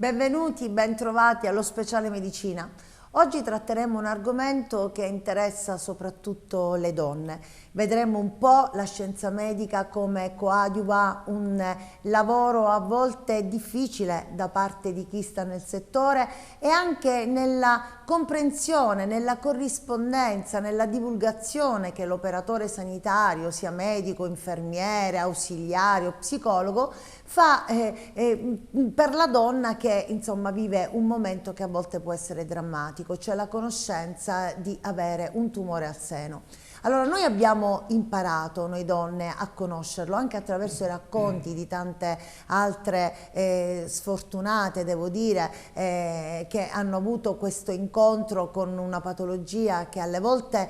Benvenuti, bentrovati allo Speciale Medicina. Oggi tratteremo un argomento che interessa soprattutto le donne. Vedremo un po' la scienza medica come coadiuva un lavoro a volte difficile da parte di chi sta nel settore e anche nella comprensione, nella corrispondenza, nella divulgazione che l'operatore sanitario, sia medico, infermiere, ausiliario, psicologo, fa per la donna che insomma vive un momento che a volte può essere drammatico, cioè la conoscenza di avere un tumore al seno. Allora noi abbiamo imparato, noi donne, a conoscerlo anche attraverso i racconti di tante altre sfortunate, devo dire, che hanno avuto questo incontro con una patologia che alle volte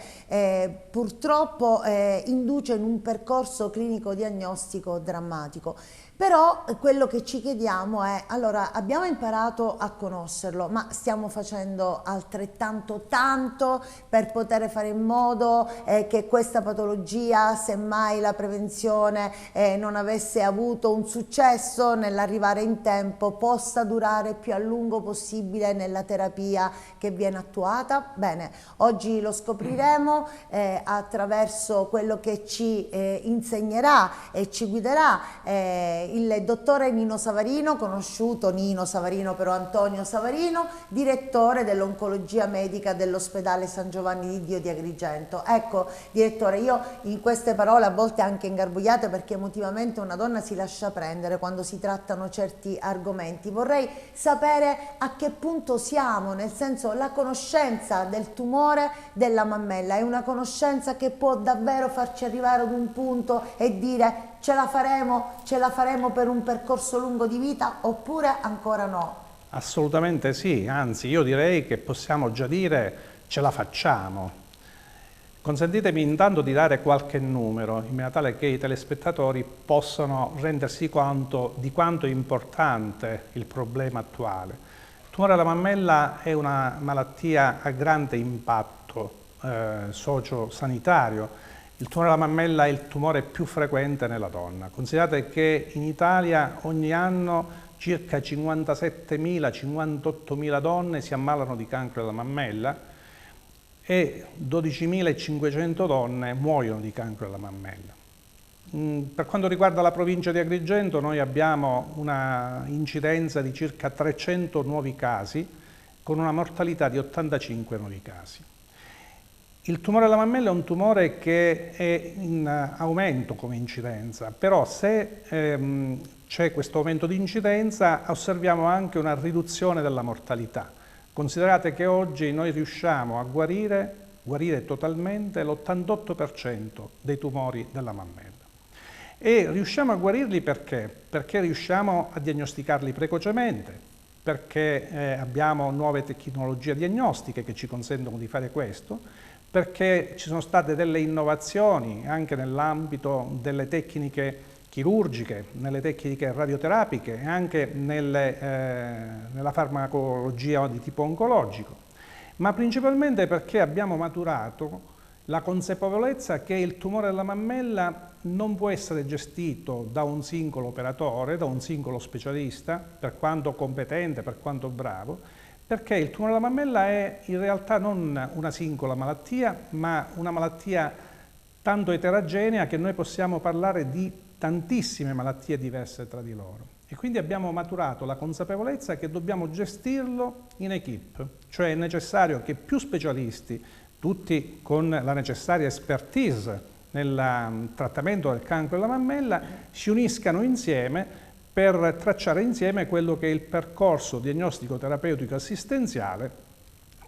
purtroppo induce in un percorso clinico diagnostico drammatico. Però quello che ci chiediamo è, allora abbiamo imparato a conoscerlo, ma stiamo facendo altrettanto tanto per poter fare in modo che questa patologia, semmai la prevenzione non avesse avuto un successo nell'arrivare in tempo, possa durare più a lungo possibile nella terapia che viene attuata? Bene, oggi lo scopriremo attraverso quello che ci insegnerà e ci guiderà il dottore Nino Savarino, conosciuto Nino Savarino però Antonio Savarino, direttore dell'oncologia medica dell'ospedale San Giovanni di Dio di Agrigento. Ecco, direttore, io in queste parole a volte anche ingarbugliate, perché emotivamente una donna si lascia prendere quando si trattano certi argomenti, vorrei sapere a che punto siamo, nel senso, la conoscenza del tumore della mammella è una conoscenza che può davvero farci arrivare ad un punto e dire ce la faremo per un percorso lungo di vita oppure ancora no? Assolutamente sì, anzi io direi che possiamo già dire ce la facciamo. Consentitemi intanto di dare qualche numero in maniera tale che i telespettatori possano rendersi conto di quanto è importante il problema attuale. Il tumore alla mammella è una malattia a grande impatto sociosanitario. Il tumore alla mammella è il tumore più frequente nella donna. Considerate che in Italia ogni anno circa 57.000-58.000 donne si ammalano di cancro alla mammella e 12.500 donne muoiono di cancro alla mammella. Per quanto riguarda la provincia di Agrigento, noi abbiamo una incidenza di circa 300 nuovi casi con una mortalità di 85 nuovi casi. Il tumore alla mammella è un tumore che è in aumento come incidenza, però se c'è questo aumento di incidenza osserviamo anche una riduzione della mortalità. Considerate che oggi noi riusciamo a guarire totalmente l'88% dei tumori della mammella. E riusciamo a guarirli perché? Perché riusciamo a diagnosticarli precocemente, perché abbiamo nuove tecnologie diagnostiche che ci consentono di fare questo, perché ci sono state delle innovazioni anche nell'ambito delle tecniche chirurgiche, nelle tecniche radioterapiche e anche nella farmacologia di tipo oncologico, ma principalmente perché abbiamo maturato la consapevolezza che il tumore della mammella non può essere gestito da un singolo operatore, da un singolo specialista, per quanto competente, per quanto bravo, perché il tumore della mammella è in realtà non una singola malattia, ma una malattia tanto eterogenea che noi possiamo parlare di tantissime malattie diverse tra di loro. E quindi abbiamo maturato la consapevolezza che dobbiamo gestirlo in equipe, cioè è necessario che più specialisti, tutti con la necessaria expertise nel trattamento del cancro della mammella, si uniscano insieme per tracciare insieme quello che è il percorso diagnostico terapeutico assistenziale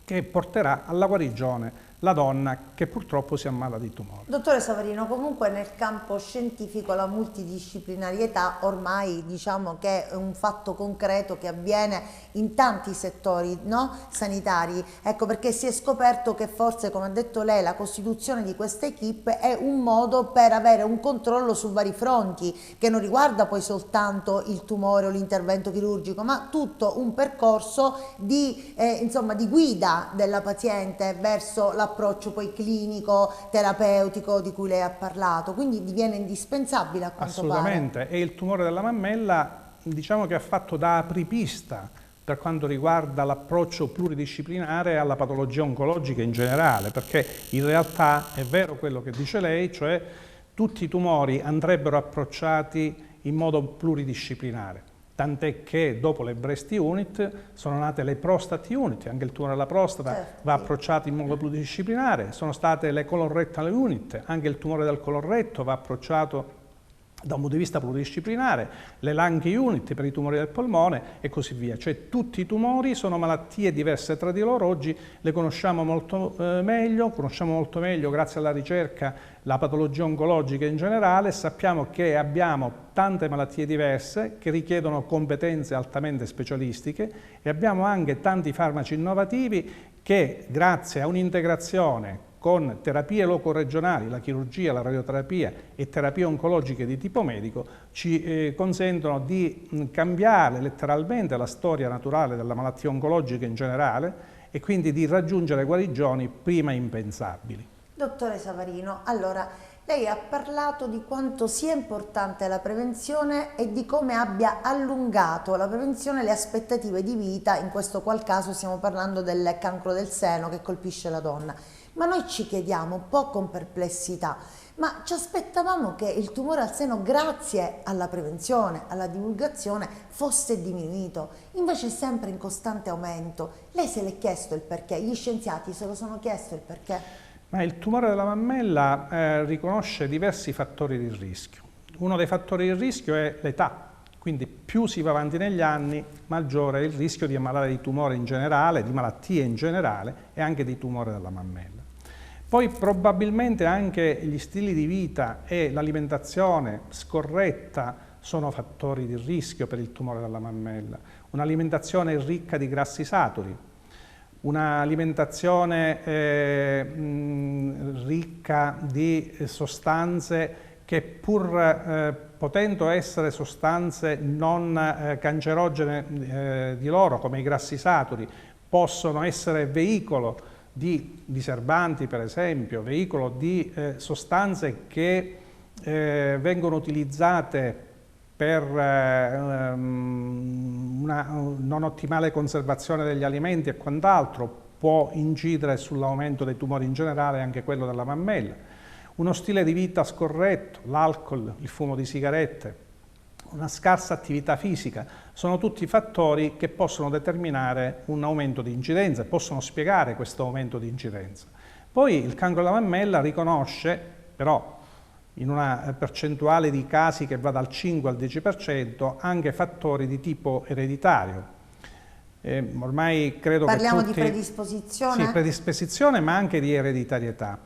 che porterà alla guarigione la donna che purtroppo si ammala di tumore. Dottore Savarino, comunque nel campo scientifico la multidisciplinarietà ormai diciamo che è un fatto concreto che avviene in tanti settori, no? Sanitari. Ecco perché si è scoperto che forse, come ha detto lei, la costituzione di questa equipe è un modo per avere un controllo su vari fronti, che non riguarda poi soltanto il tumore o l'intervento chirurgico, ma tutto un percorso di, insomma, di guida della paziente verso l'approccio poi clinico, terapeutico di cui lei ha parlato, quindi diviene indispensabile a quanto pare. Assolutamente, e il tumore della mammella diciamo che ha fatto da apripista per quanto riguarda l'approccio pluridisciplinare alla patologia oncologica in generale, perché in realtà è vero quello che dice lei, cioè tutti i tumori andrebbero approcciati in modo pluridisciplinare, tant'è che dopo le breast unit sono nate le prostate unit, anche il tumore della prostata va approcciato in modo pluridisciplinare, sono state le colorectal unit, anche il tumore del colon-retto va approcciato da un punto di vista pluridisciplinare, le lung unit per i tumori del polmone e così via. Cioè tutti i tumori sono malattie diverse tra di loro, oggi le conosciamo molto meglio grazie alla ricerca la patologia oncologica in generale, sappiamo che abbiamo tante malattie diverse che richiedono competenze altamente specialistiche e abbiamo anche tanti farmaci innovativi che grazie a un'integrazione con terapie locoregionali, la chirurgia, la radioterapia e terapie oncologiche di tipo medico ci consentono di cambiare letteralmente la storia naturale della malattia oncologica in generale e quindi di raggiungere guarigioni prima impensabili. Dottore Savarino, allora lei ha parlato di quanto sia importante la prevenzione e di come abbia allungato la prevenzione le aspettative di vita, in questo qual caso stiamo parlando del cancro del seno che colpisce la donna. Ma noi ci chiediamo, un po' con perplessità, ma ci aspettavamo che il tumore al seno, grazie alla prevenzione, alla divulgazione, fosse diminuito, invece è sempre in costante aumento. Lei se l'è chiesto il perché? Gli scienziati se lo sono chiesto il perché? Ma il tumore della mammella riconosce diversi fattori di rischio. Uno dei fattori di rischio è l'età, quindi più si va avanti negli anni, maggiore è il rischio di ammalare di tumore in generale, di malattie in generale e anche di tumore della mammella. Poi probabilmente anche gli stili di vita e l'alimentazione scorretta sono fattori di rischio per il tumore della mammella. Un'alimentazione ricca di grassi saturi, un'alimentazione ricca di sostanze che pur potendo essere sostanze non cancerogene di loro, come i grassi saturi, possono essere veicolo di diserbanti, per esempio, veicolo di sostanze che vengono utilizzate per una non ottimale conservazione degli alimenti e quant'altro, può incidere sull'aumento dei tumori in generale e anche quello della mammella. Uno stile di vita scorretto, l'alcol, il fumo di sigarette, una scarsa attività fisica, sono tutti fattori che possono determinare un aumento di incidenza, possono spiegare questo aumento di incidenza. Poi il cancro della mammella riconosce, però in una percentuale di casi che va dal 5 al 10%, anche fattori di tipo ereditario. Ormai credo Parliamo che tutti... di predisposizione? Sì, predisposizione, ma anche di ereditarietà.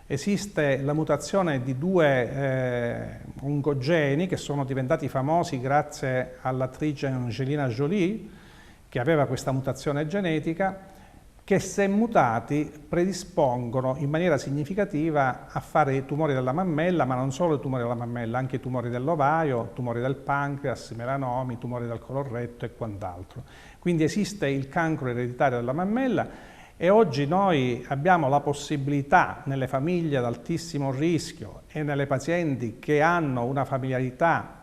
Esiste la mutazione di due oncogeni che sono diventati famosi grazie all'attrice Angelina Jolie, che aveva questa mutazione genetica, che se mutati predispongono in maniera significativa a fare i tumori della mammella, ma non solo i tumori della mammella, anche i tumori dell'ovario, tumori del pancreas, melanomi, tumori del colon-retto e quant'altro. Quindi esiste il cancro ereditario della mammella e oggi noi abbiamo la possibilità nelle famiglie ad altissimo rischio e nelle pazienti che hanno una familiarità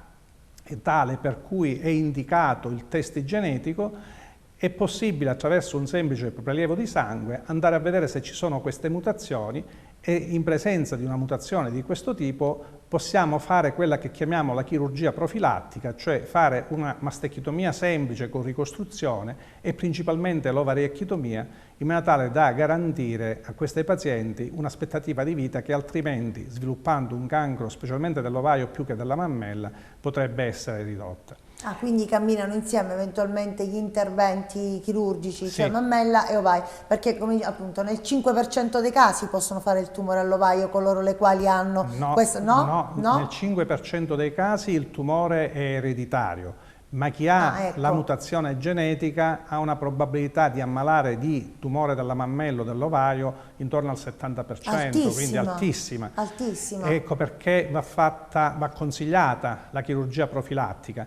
tale per cui è indicato il test genetico, è possibile attraverso un semplice prelievo di sangue andare a vedere se ci sono queste mutazioni e in presenza di una mutazione di questo tipo possiamo fare quella che chiamiamo la chirurgia profilattica, cioè fare una mastectomia semplice con ricostruzione e principalmente l'ovariectomia, in maniera tale da garantire a questi pazienti un'aspettativa di vita che altrimenti, sviluppando un cancro specialmente dell'ovario più che della mammella, potrebbe essere ridotta. Ah, quindi camminano insieme eventualmente gli interventi chirurgici, Sì. cioè mammella e ovaio, perché come appunto nel 5% dei casi possono fare il tumore all'ovaio coloro le quali hanno questo, no? Nel 5% dei casi il tumore è ereditario, ma chi ha ecco. la mutazione genetica ha una probabilità di ammalare di tumore della mammella o dell'ovaio intorno al 70%, altissima, quindi altissima. Altissima. Ecco perché va consigliata la chirurgia profilattica.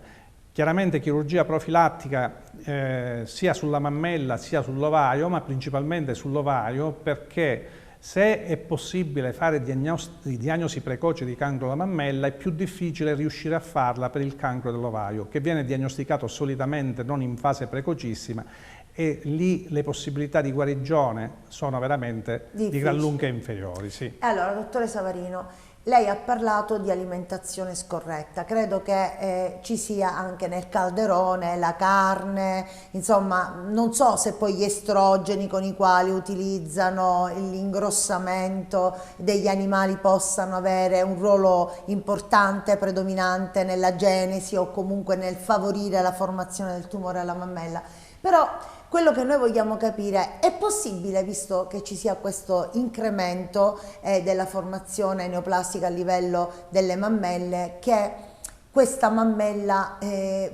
Chiaramente chirurgia profilattica sia sulla mammella sia sull'ovario, ma principalmente sull'ovario perché Se è possibile fare diagnosi precoce di cancro della mammella, è più difficile riuscire a farla per il cancro dell'ovaio, che viene diagnosticato solitamente non in fase precocissima, e lì le possibilità di guarigione sono veramente di gran lunga inferiori. Sì. Allora, dottore Savarino, lei ha parlato di alimentazione scorretta, credo che ci sia anche nel calderone la carne, insomma non so se poi gli estrogeni con i quali utilizzano l'ingrossamento degli animali possano avere un ruolo importante, predominante nella genesi o comunque nel favorire la formazione del tumore alla mammella, però quello che noi vogliamo capire è possibile, visto che ci sia questo incremento della formazione neoplastica a livello delle mammelle, che questa mammella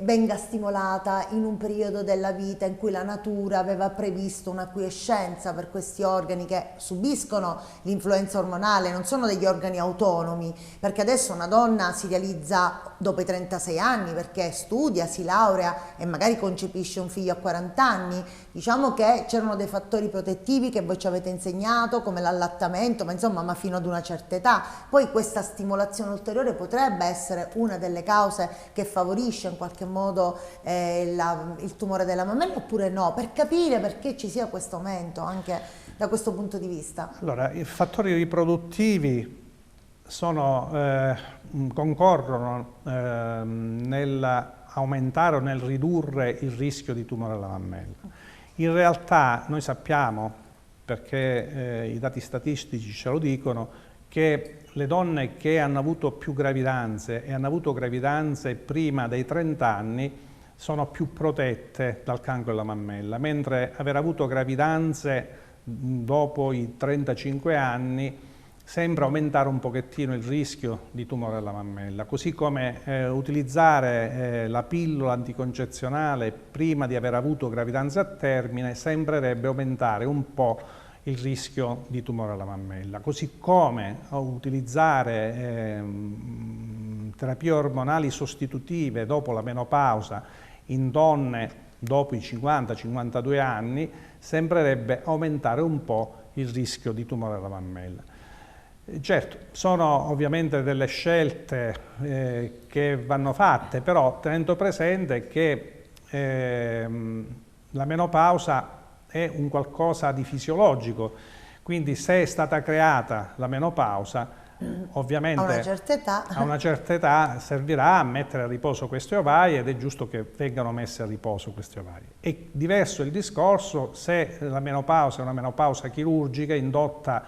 venga stimolata in un periodo della vita in cui la natura aveva previsto una quiescenza per questi organi che subiscono l'influenza ormonale, non sono degli organi autonomi, perché adesso una donna si realizza dopo i 36 anni perché studia, si laurea e magari concepisce un figlio a 40 anni. Diciamo che c'erano dei fattori protettivi che voi ci avete insegnato, come l'allattamento, ma insomma, ma fino ad una certa età. Poi questa stimolazione ulteriore potrebbe essere una delle cause che favorisce in qualche modo il tumore della mammella, oppure no? Per capire perché ci sia questo aumento anche da questo punto di vista. Allora, i fattori riproduttivi concorrono nell'aumentare o nel ridurre il rischio di tumore alla mammella. In realtà noi sappiamo, perché i dati statistici ce lo dicono, che le donne che hanno avuto più gravidanze e hanno avuto gravidanze prima dei 30 anni sono più protette dal cancro della mammella, mentre aver avuto gravidanze dopo i 35 anni sembra aumentare un pochettino il rischio di tumore alla mammella, così come utilizzare la pillola anticoncezionale prima di aver avuto gravidanze a termine sembrerebbe aumentare un po' il rischio di tumore alla mammella, così come utilizzare terapie ormonali sostitutive dopo la menopausa in donne dopo i 50-52 anni sembrerebbe aumentare un po' il rischio di tumore alla mammella. Certo, sono ovviamente delle scelte che vanno fatte, però tenendo presente che la menopausa è un qualcosa di fisiologico, quindi se è stata creata la menopausa, ovviamente a una certa età servirà a mettere a riposo questi ovari ed è giusto che vengano messi a riposo questi ovari. È diverso il discorso se la menopausa è una menopausa chirurgica indotta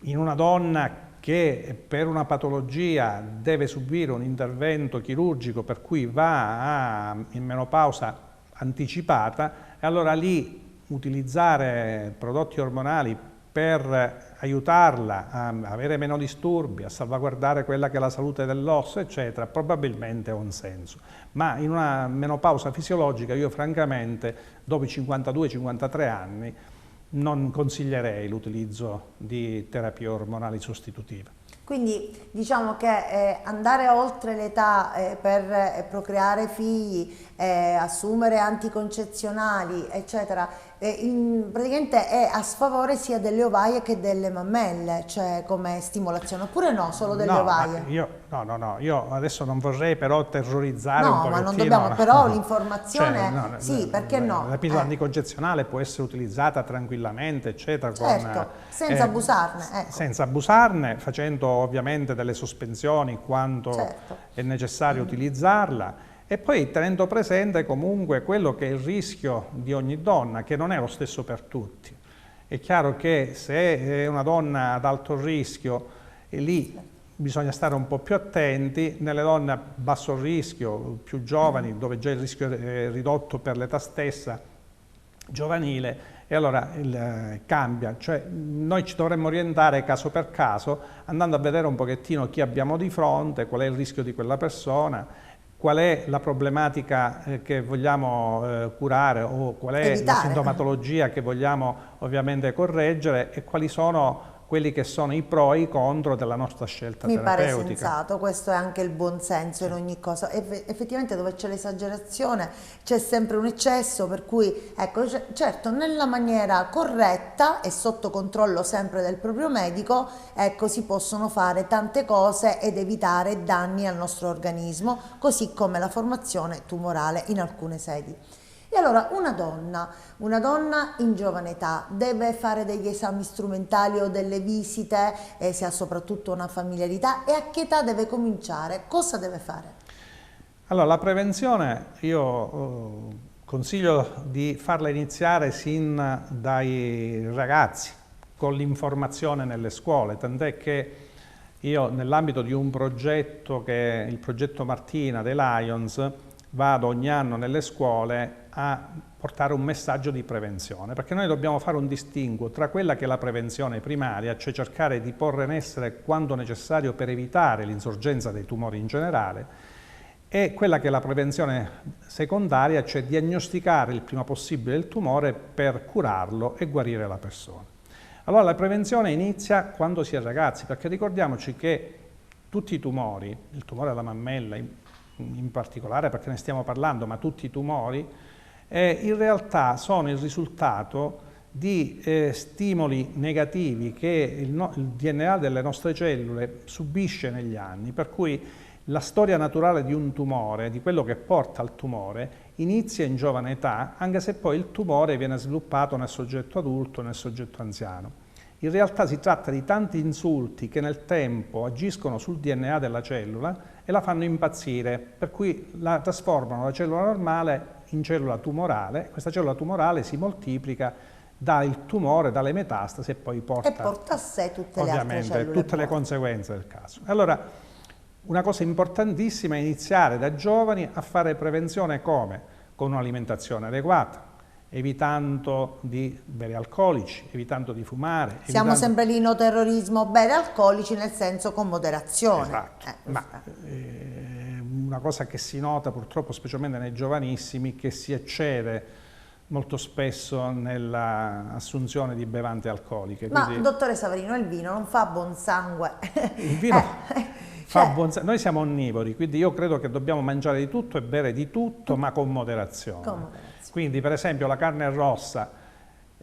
in una donna che per una patologia deve subire un intervento chirurgico per cui va in menopausa anticipata, e allora lì utilizzare prodotti ormonali per aiutarla a avere meno disturbi, a salvaguardare quella che è la salute dell'osso, eccetera, probabilmente ha un senso. Ma in una menopausa fisiologica io francamente dopo i 52-53 anni non consiglierei l'utilizzo di terapie ormonali sostitutive. Quindi diciamo che andare oltre l'età per procreare figli, assumere anticoncezionali, eccetera, praticamente è a sfavore sia delle ovaie che delle mammelle, cioè come stimolazione, oppure no, solo delle ovaie? Io adesso non vorrei però terrorizzare un pochettino. No, ma non dobbiamo, però l'informazione, sì, perché no? La pillola anticoncezionale può essere utilizzata tranquillamente, eccetera. Certo, senza abusarne. Ecco. Senza abusarne, facendo ovviamente delle sospensioni quando è necessario utilizzarla. E poi tenendo presente comunque quello che è il rischio di ogni donna, che non è lo stesso per tutti. È chiaro che se è una donna ad alto rischio, lì bisogna stare un po' più attenti. Nelle donne a basso rischio, più giovani, dove già il rischio è ridotto per l'età stessa giovanile, e allora cambia. Cioè, noi ci dovremmo orientare caso per caso, andando a vedere un pochettino chi abbiamo di fronte, qual è il rischio di quella persona, qual è la problematica che vogliamo curare o qual è la sintomatologia che vogliamo ovviamente correggere, e quali sono quelli che sono i pro e i contro della nostra scelta Mi pare terapeutica. sensato, questo è anche il buon senso in ogni cosa. Effettivamente dove c'è l'esagerazione c'è sempre un eccesso, per cui ecco, certo nella maniera corretta e sotto controllo sempre del proprio medico, ecco, si possono fare tante cose ed evitare danni al nostro organismo, così come la formazione tumorale in alcune sedi. E allora una donna in giovane età deve fare degli esami strumentali o delle visite, se ha soprattutto una familiarità, e a che età deve cominciare? Cosa deve fare? Allora, la prevenzione io consiglio di farla iniziare sin dai ragazzi, con l'informazione nelle scuole, tant'è che io nell'ambito di un progetto che è il progetto Martina dei Lions vado ogni anno nelle scuole a portare un messaggio di prevenzione, perché noi dobbiamo fare un distinguo tra quella che è la prevenzione primaria, cioè cercare di porre in essere quanto necessario per evitare l'insorgenza dei tumori in generale, e quella che è la prevenzione secondaria, cioè diagnosticare il prima possibile il tumore per curarlo e guarire la persona. Allora la prevenzione inizia quando si è ragazzi, perché ricordiamoci che tutti i tumori, il tumore alla mammella in particolare perché ne stiamo parlando, ma tutti i tumori, in realtà sono il risultato di stimoli negativi che il DNA delle nostre cellule subisce negli anni, per cui la storia naturale di un tumore, di quello che porta al tumore, inizia in giovane età, anche se poi il tumore viene sviluppato nel soggetto adulto, nel soggetto anziano. In realtà si tratta di tanti insulti che nel tempo agiscono sul DNA della cellula e la fanno impazzire, per cui la trasformano da cellula normale in cellula tumorale. Questa cellula tumorale si moltiplica, dà il tumore, dà le metastasi e poi porta a sé tutte le altre cellule tutte le conseguenze del caso. Allora, una cosa importantissima è iniziare da giovani a fare prevenzione come? Con un'alimentazione adeguata, evitando di bere alcolici, evitando di fumare. Siamo sempre lì no terrorismo, bere alcolici nel senso con moderazione. Esatto, una cosa che si nota purtroppo specialmente nei giovanissimi, che si eccede molto spesso nell'assunzione di bevande alcoliche. Ma dottore Savarino, il vino non fa buon sangue? Il vino fa buon sangue. Noi siamo onnivori, quindi io credo che dobbiamo mangiare di tutto e bere di tutto, ma con moderazione. Quindi per esempio la carne rossa,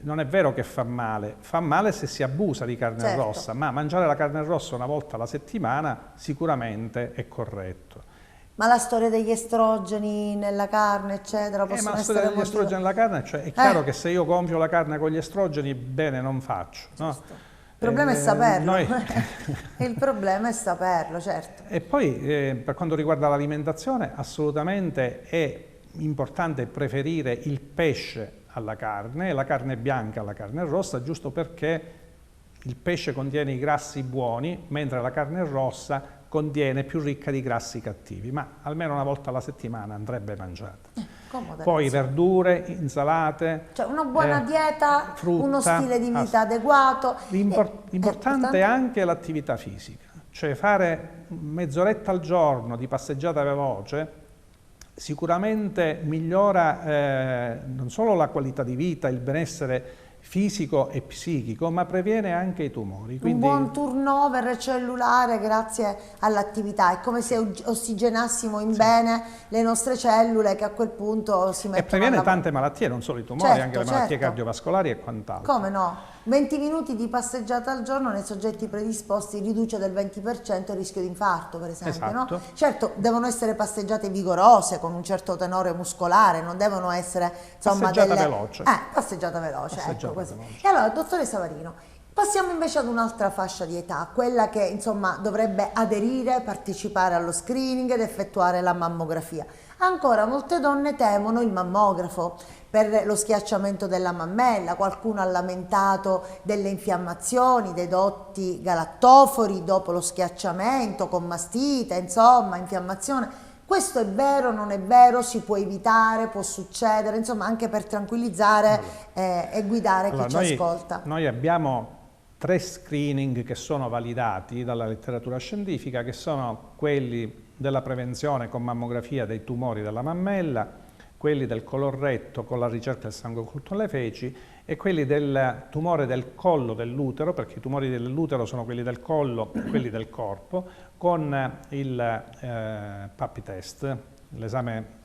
non è vero che fa male se si abusa di carne rossa, ma mangiare la carne rossa una volta alla settimana sicuramente è corretto. Ma la storia degli estrogeni nella carne, eccetera, possono ma la essere storia degli estrogeni nella carne, cioè è chiaro che se io gonfio la carne con gli estrogeni, bene non faccio. No? Il problema è saperlo. Il problema è saperlo, certo. E poi per quanto riguarda l'alimentazione, assolutamente è importante preferire il pesce alla carne e la carne bianca alla carne rossa, giusto perché il pesce contiene i grassi buoni, mentre la carne rossa contiene più ricca di grassi cattivi, ma almeno una volta alla settimana andrebbe mangiata. Poi verdure, insalate, cioè una buona dieta, frutta, uno stile di vita adeguato. Importante è anche l'attività fisica, cioè fare mezz'oretta al giorno di passeggiata veloce sicuramente migliora non solo la qualità di vita, il benessere fisico e psichico, ma previene anche i tumori. Quindi un buon turnover cellulare grazie all'attività, è come se ossigenassimo in bene le nostre cellule, che a quel punto si mettono. E previene tante malattie, non solo i tumori, anche le malattie cardiovascolari e quant'altro. Come no? 20 minuti di passeggiata al giorno nei soggetti predisposti riduce del 20% il rischio di infarto, per esempio. Esatto. No? Certo, devono essere passeggiate vigorose, con un certo tenore muscolare, non devono essere insomma passeggiata veloce. Passeggiata veloce, passeggiata ecco, veloce. E allora, dottore Savarino, passiamo invece ad un'altra fascia di età, quella che insomma dovrebbe aderire, partecipare allo screening ed effettuare la mammografia. Ancora molte donne temono il mammografo per lo schiacciamento della mammella, qualcuno ha lamentato delle infiammazioni, dei dotti galattofori dopo lo schiacciamento, con mastite, insomma, infiammazione. Questo è vero, non è vero, si può evitare, può succedere, insomma, anche per tranquillizzare e guidare chi ci ascolta. Noi abbiamo 3 screening che sono validati dalla letteratura scientifica, che sono quelli della prevenzione con mammografia dei tumori della mammella, quelli del colon retto con la ricerca del sangue occulto nelle feci e quelli del tumore del collo dell'utero, perché i tumori dell'utero sono quelli del collo e quelli del corpo, con il PAPI test, l'esame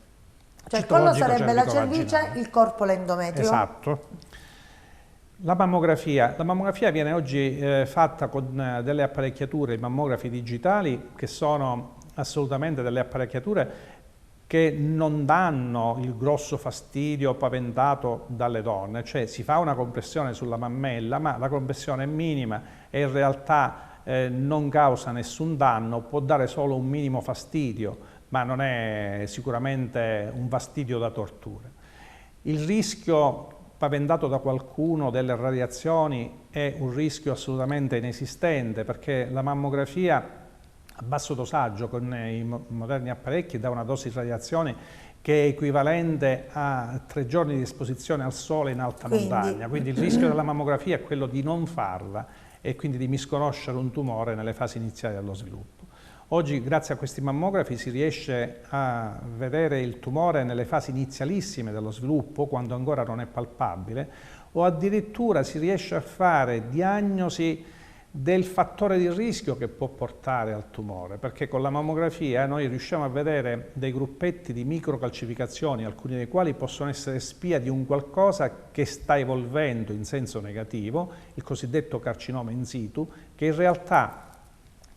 cioè il collo citologico sarebbe la cervice, cervico-vaginale. il corpo l'endometrio. Esatto. La mammografia viene oggi fatta con delle apparecchiature, i mammografi digitali, che sono assolutamente delle apparecchiature che non danno il grosso fastidio paventato dalle donne, cioè si fa una compressione sulla mammella, ma la compressione è minima e in realtà non causa nessun danno, può dare solo un minimo fastidio, ma non è sicuramente un fastidio da tortura. Il rischio paventato da qualcuno delle radiazioni è un rischio assolutamente inesistente, perché la mammografia a basso dosaggio con i moderni apparecchi dà una dose di radiazione che è equivalente a 3 giorni di esposizione al sole in alta montagna. Quindi il rischio della mammografia è quello di non farla e quindi di misconoscere un tumore nelle fasi iniziali dello sviluppo. Oggi, grazie a questi mammografi, si riesce a vedere il tumore nelle fasi inizialissime dello sviluppo, quando ancora non è palpabile, o addirittura si riesce a fare diagnosi del fattore di rischio che può portare al tumore, perché con la mammografia noi riusciamo a vedere dei gruppetti di microcalcificazioni, alcuni dei quali possono essere spia di un qualcosa che sta evolvendo in senso negativo, il cosiddetto carcinoma in situ, che in realtà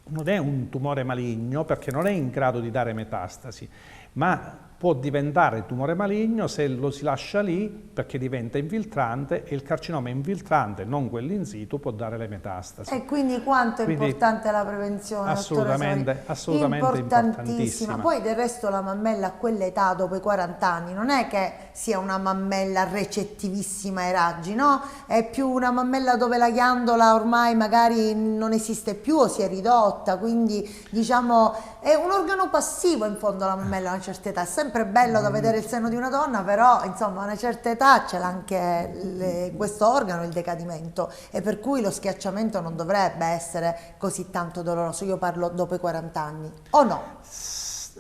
non è un tumore maligno perché non è in grado di dare metastasi, ma può diventare tumore maligno se lo si lascia lì perché diventa infiltrante e il carcinoma infiltrante, non quello in situ, può dare le metastasi. E quindi quanto è importante la prevenzione? Assolutamente, assolutamente importantissima. Poi del resto la mammella a quell'età, dopo i 40 anni, non è che sia una mammella recettivissima ai raggi, no? È più una mammella dove la ghiandola ormai magari non esiste più o si è ridotta, quindi diciamo è un organo passivo in fondo la mammella a una certa età. È sempre bello da vedere il seno di una donna, però insomma a una certa età c'è anche questo organo, il decadimento, e per cui lo schiacciamento non dovrebbe essere così tanto doloroso. Io parlo dopo i 40 anni, o no?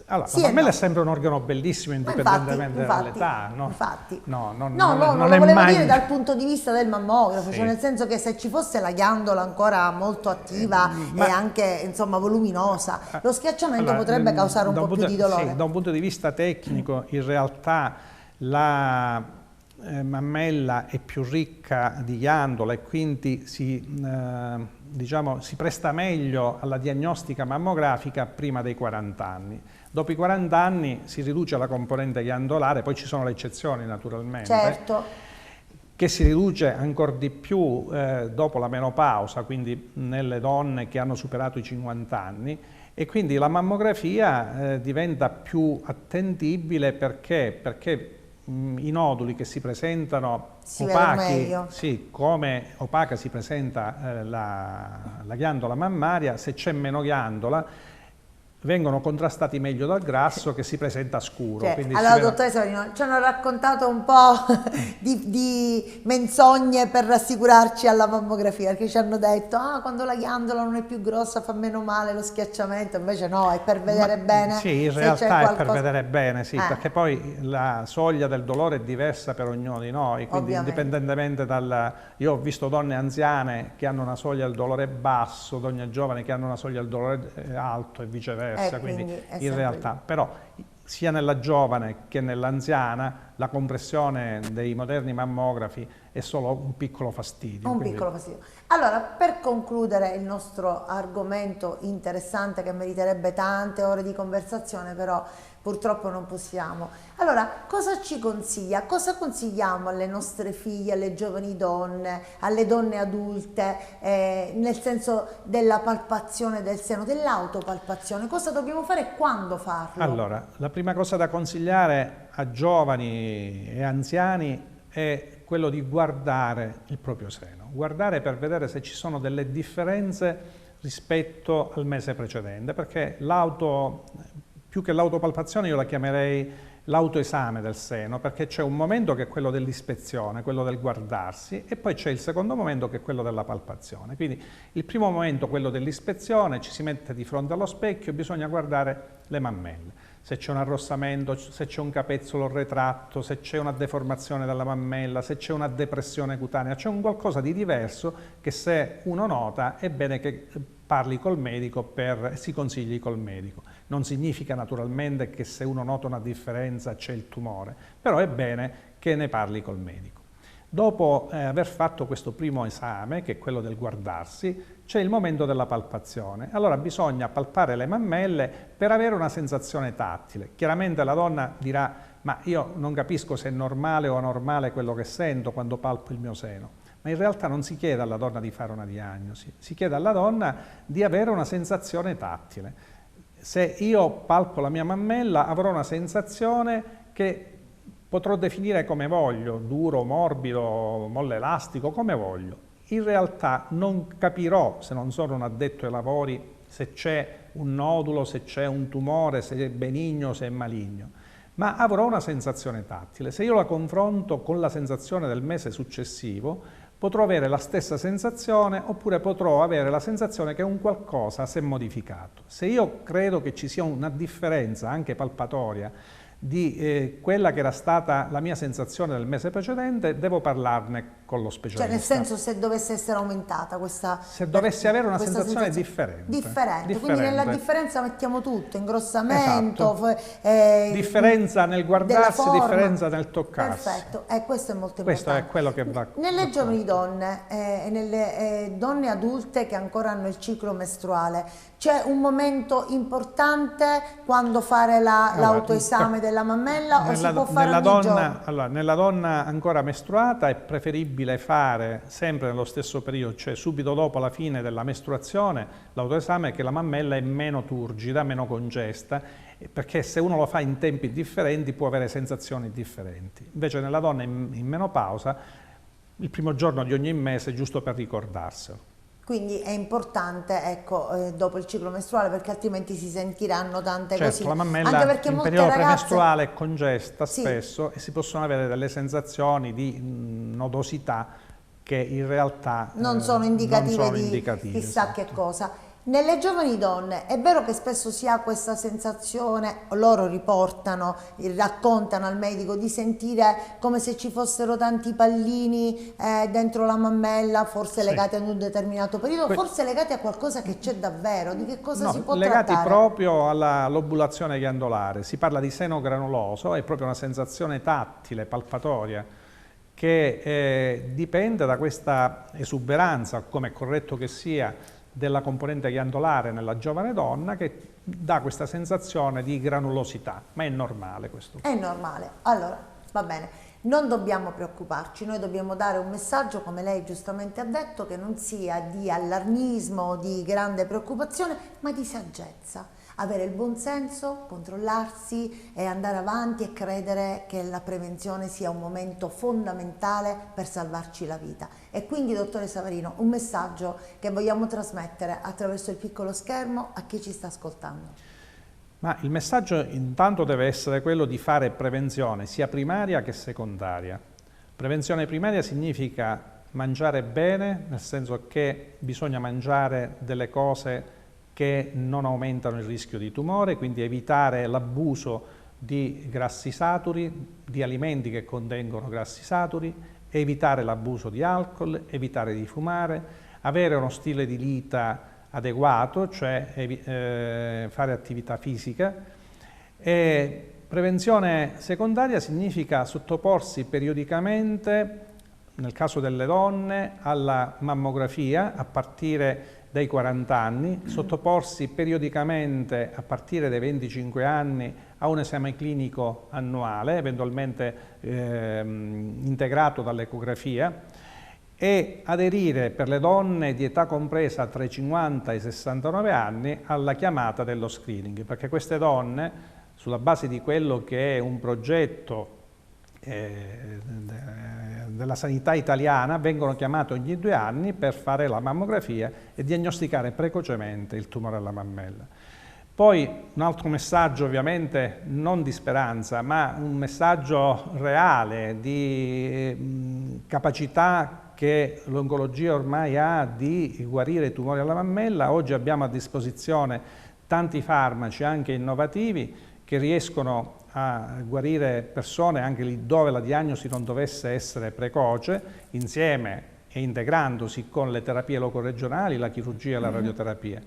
Allora, sì, la mammella no. è sempre un organo bellissimo indipendentemente dall'età, no? Infatti. No, non lo è volevo mai... dire dal punto di vista del mammografo, Sì. cioè nel senso che se ci fosse la ghiandola ancora molto attiva e anche insomma voluminosa, lo schiacciamento potrebbe causare un po' più di dolore. Sì, da un punto di vista tecnico, in realtà la mammella è più ricca di ghiandola e quindi diciamo, si presta meglio alla diagnostica mammografica prima dei 40 anni. Dopo i 40 anni si riduce la componente ghiandolare, poi ci sono le eccezioni naturalmente, certo, che si riduce ancora di più dopo la menopausa, quindi nelle donne che hanno superato i 50 anni, e quindi la mammografia diventa più attendibile perché i noduli che si presentano opachi, sì, come opaca si presenta la ghiandola mammaria, se c'è meno ghiandola vengono contrastati meglio dal grasso che si presenta scuro. Cioè, quindi allora, dottoressa, ci hanno raccontato un po' di menzogne per rassicurarci alla mammografia, perché ci hanno detto quando la ghiandola non è più grossa fa meno male lo schiacciamento, invece no, è per vedere bene. Sì, in realtà è per vedere bene, sì, perché poi la soglia del dolore è diversa per ognuno di noi, quindi indipendentemente Io ho visto donne anziane che hanno una soglia del dolore basso, donne giovani che hanno una soglia del dolore alto e viceversa. Quindi in realtà, però sia nella giovane che nell'anziana la compressione dei moderni mammografi è solo un piccolo fastidio. Piccolo fastidio. Allora, per concludere il nostro argomento interessante che meriterebbe tante ore di conversazione, però purtroppo non possiamo. Allora, cosa ci consiglia? Cosa consigliamo alle nostre figlie, alle giovani donne, alle donne adulte, nel senso della palpazione del seno, dell'autopalpazione? Cosa dobbiamo fare e quando farlo? Allora, la prima cosa da consigliare a giovani e anziani è quello di guardare il proprio seno. Guardare per vedere se ci sono delle differenze rispetto al mese precedente, perché più che l'autopalpazione io la chiamerei l'autoesame del seno, perché c'è un momento che è quello dell'ispezione, quello del guardarsi, e poi c'è il secondo momento che è quello della palpazione. Quindi il primo momento, quello dell'ispezione, ci si mette di fronte allo specchio, bisogna guardare le mammelle. Se c'è un arrossamento, se c'è un capezzolo retratto, se c'è una deformazione della mammella, se c'è una depressione cutanea, c'è un qualcosa di diverso che se uno nota è bene che parli col medico, si consigli col medico. Non significa naturalmente che se uno nota una differenza c'è il tumore, però è bene che ne parli col medico. Dopo aver fatto questo primo esame, che è quello del guardarsi, c'è il momento della palpazione. Allora bisogna palpare le mammelle per avere una sensazione tattile. Chiaramente la donna dirà: ma io non capisco se è normale o anormale quello che sento quando palpo il mio seno. Ma in realtà non si chiede alla donna di fare una diagnosi, si chiede alla donna di avere una sensazione tattile. Se io palpo la mia mammella avrò una sensazione che potrò definire come voglio, duro, morbido, molle elastico, come voglio. In realtà non capirò, se non sono un addetto ai lavori, se c'è un nodulo, se c'è un tumore, se è benigno, se è maligno, ma avrò una sensazione tattile. Se io la confronto con la sensazione del mese successivo, potrò avere la stessa sensazione oppure potrò avere la sensazione che un qualcosa si è modificato. Se io credo che ci sia una differenza anche palpatoria di quella che era stata la mia sensazione del mese precedente, devo parlarne con lo specialista. Cioè, nel senso, se dovesse essere aumentata questa... Se dovessi avere una sensazione differente. Differente. Quindi nella differenza mettiamo tutto, ingrossamento, esatto. Differenza nel guardarsi, differenza nel toccarsi. Perfetto, questo è molto importante. Questo è quello che va... Nelle giovani donne e nelle donne adulte che ancora hanno il ciclo mestruale, c'è un momento importante quando fare l'autoesame della mammella o si può fare ogni giorno? Allora, nella donna ancora mestruata è preferibile fare sempre nello stesso periodo, cioè subito dopo la fine della mestruazione, l'autoesame, che la mammella è meno turgida, meno congesta, perché se uno lo fa in tempi differenti può avere sensazioni differenti. Invece nella donna in menopausa, il primo giorno di ogni mese, giusto per ricordarselo. Quindi è importante, ecco, dopo il ciclo mestruale, perché altrimenti si sentiranno tante certo, così. La mammella anche perché in molte periodo ragazze... premestruale è congesta sì, spesso e si possono avere delle sensazioni di nodosità che in realtà non sono indicative di chissà esatto. che cosa. Nelle giovani donne è vero che spesso si ha questa sensazione, loro riportano, raccontano al medico, di sentire come se ci fossero tanti pallini dentro la mammella, forse legati ad un determinato periodo, forse legati a qualcosa che c'è davvero. Di che cosa si può legati trattare? proprio alla lobulazione ghiandolare. Si parla di seno granuloso, è proprio una sensazione tattile, palpatoria, che dipende da questa esuberanza, come è corretto che sia, della componente ghiandolare nella giovane donna, che dà questa sensazione di granulosità, ma è normale questo. È normale, allora va bene, non dobbiamo preoccuparci, noi dobbiamo dare un messaggio, come lei giustamente ha detto, che non sia di allarmismo, di grande preoccupazione, ma di saggezza. Avere il buon senso, controllarsi e andare avanti e credere che la prevenzione sia un momento fondamentale per salvarci la vita. E quindi, dottore Savarino, un messaggio che vogliamo trasmettere attraverso il piccolo schermo a chi ci sta ascoltando. Ma il messaggio intanto deve essere quello di fare prevenzione sia primaria che secondaria. Prevenzione primaria significa mangiare bene, nel senso che bisogna mangiare delle cose che non aumentano il rischio di tumore, quindi evitare l'abuso di grassi saturi, di alimenti che contengono grassi saturi, evitare l'abuso di alcol, evitare di fumare, avere uno stile di vita adeguato, cioè fare attività fisica. E prevenzione secondaria significa sottoporsi periodicamente, nel caso delle donne, alla mammografia a partire dai 40 anni, sottoporsi periodicamente a partire dai 25 anni a un esame clinico annuale, eventualmente integrato dall'ecografia, e aderire per le donne di età compresa tra i 50 e i 69 anni alla chiamata dello screening, perché queste donne, sulla base di quello che è un progetto della sanità italiana, vengono chiamate ogni 2 anni per fare la mammografia e diagnosticare precocemente il tumore alla mammella. Poi un altro messaggio ovviamente non di speranza, ma un messaggio reale di capacità che l'oncologia ormai ha di guarire i tumori alla mammella. Oggi abbiamo a disposizione tanti farmaci anche innovativi che riescono a guarire persone anche lì dove la diagnosi non dovesse essere precoce, insieme e integrandosi con le terapie locoregionali, la chirurgia e la radioterapia.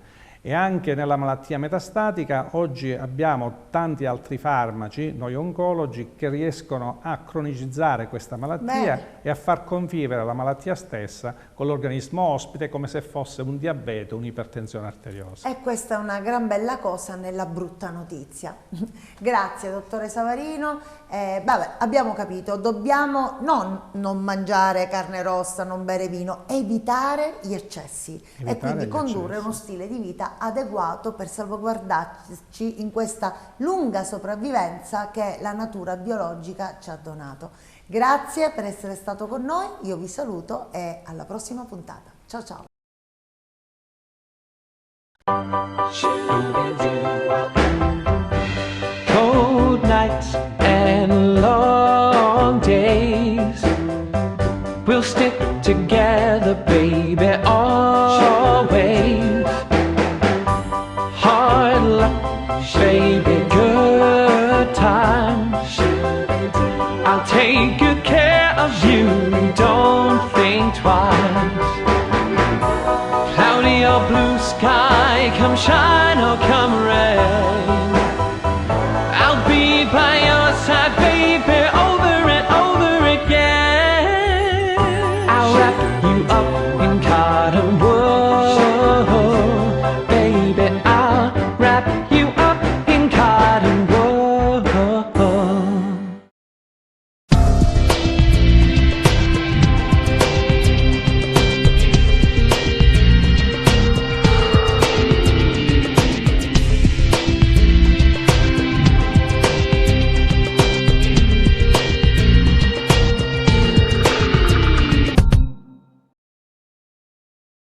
E anche nella malattia metastatica oggi abbiamo tanti altri farmaci, noi oncologi, che riescono a cronicizzare questa malattia e a far convivere la malattia stessa con l'organismo ospite come se fosse un diabete, un'ipertensione arteriosa. E questa è una gran bella cosa nella brutta notizia. Grazie dottore Savarino. Vabbè, abbiamo capito, dobbiamo non mangiare carne rossa, non bere vino, evitare gli eccessi e quindi condurre uno stile di vita adeguato per salvaguardarci in questa lunga sopravvivenza che la natura biologica ci ha donato. Grazie per essere stato con noi, io vi saluto e alla prossima puntata. Ciao ciao! Cold nights and long days, we'll stick together, baby, always. Hard luck, baby, good times, I'll take good care of you, don't think twice. Cloudy or blue sky, come shine or come rain,